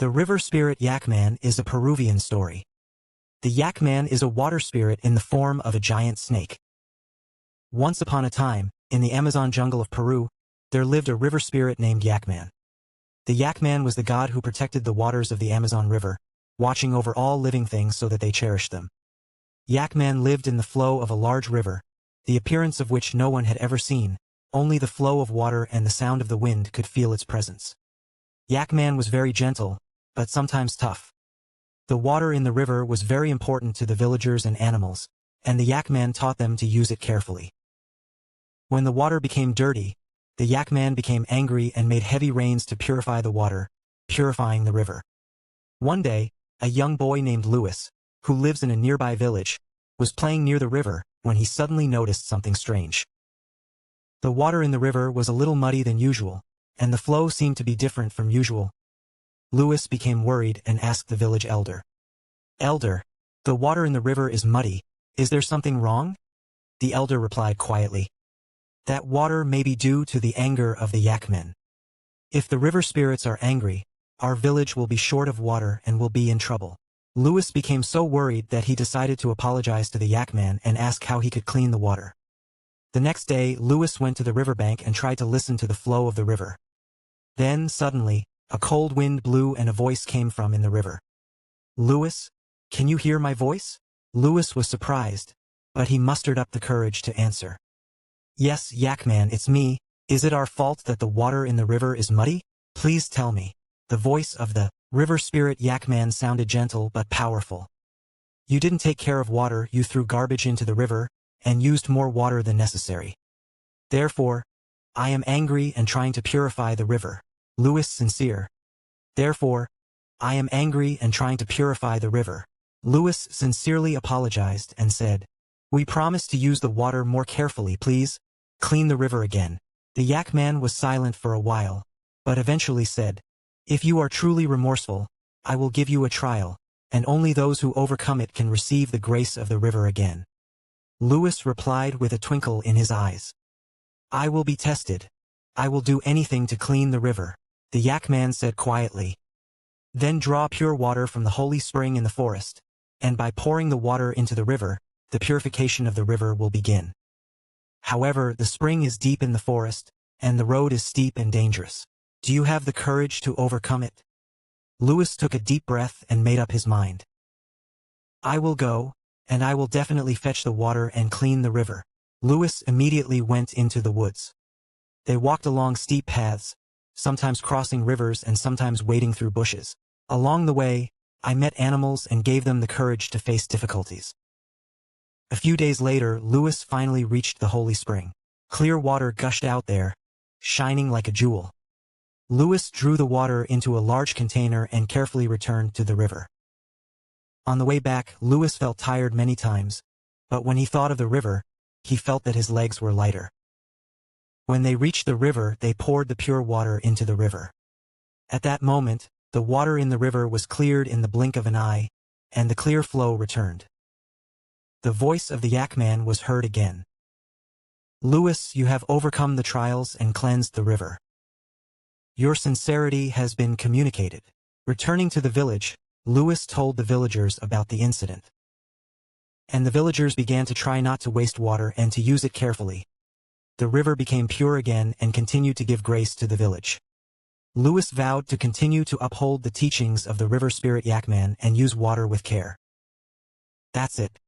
The river spirit Yakumama is a Peruvian story. The Yakumama is a water spirit in the form of a giant snake. Once upon a time, in the Amazon jungle of Peru, there lived a river spirit named Yakumama. The Yakumama was the god who protected the waters of the Amazon River, watching over all living things so that they cherished them. Yakumama lived in the flow of a large river, the appearance of which no one had ever seen. Only the flow of water and the sound of the wind could feel its presence. Yakumama was very gentle, but sometimes tough. The water in the river was very important to the villagers and animals, and the Yakumama taught them to use it carefully. When the water became dirty, the Yakumama became angry and made heavy rains to purify the water, purifying the river. One day, a young boy named Louis, who lives in a nearby village, was playing near the river when he suddenly noticed something strange. The water in the river was a little muddy than usual, and the flow seemed to be different from usual. Louis became worried and asked the village elder. "Elder, the water in the river is muddy. Is there something wrong?" The elder replied quietly. "That water may be due to the anger of the Yakumama. If the river spirits are angry, our village will be short of water and will be in trouble." Louis became so worried that he decided to apologize to the Yakumama and ask how he could clean the water. The next day, Louis went to the riverbank and tried to listen to the flow of the river. Then, suddenly, a cold wind blew and a voice came from in the river. "Louis, can you hear my voice?" Louis was surprised, but he mustered up the courage to answer. "Yes, Yakumama, it's me. Is it our fault that the water in the river is muddy? Please tell me." The voice of the river spirit Yakumama sounded gentle but powerful. "You didn't take care of water, you threw garbage into the river, and used more water than necessary. Therefore, I am angry and trying to purify the river." Louis sincere. "Therefore, I am angry and trying to purify the river." Louis sincerely apologized and said, "We promise to use the water more carefully, please. Clean the river again." The Yakumama was silent for a while, but eventually said, "If you are truly remorseful, I will give you a trial, and only those who overcome it can receive the grace of the river again." Louis replied with a twinkle in his eyes, "I will be tested. I will do anything to clean the river." The Yakumama said quietly, "Then draw pure water from the holy spring in the forest, and by pouring the water into the river, the purification of the river will begin. However, the spring is deep in the forest, and the road is steep and dangerous. Do you have the courage to overcome it?" Louis took a deep breath and made up his mind. "I will go, and I will definitely fetch the water and clean the river." Louis immediately went into the woods. They walked along steep paths, sometimes crossing rivers and sometimes wading through bushes. Along the way, I met animals and gave them the courage to face difficulties. A few days later, Louis finally reached the holy spring. Clear water gushed out there, shining like a jewel. Louis drew the water into a large container and carefully returned to the river. On the way back, Louis felt tired many times, but when he thought of the river, he felt that his legs were lighter. When they reached the river, they poured the pure water into the river. At that moment, the water in the river was cleared in the blink of an eye, and the clear flow returned. The voice of the Yakumama was heard again. "Louis, you have overcome the trials and cleansed the river. Your sincerity has been communicated." Returning to the village, Louis told the villagers about the incident. And the villagers began to try not to waste water and to use it carefully. The river became pure again and continued to give grace to the village. Louis vowed to continue to uphold the teachings of the river spirit Yakumama and use water with care. That's it.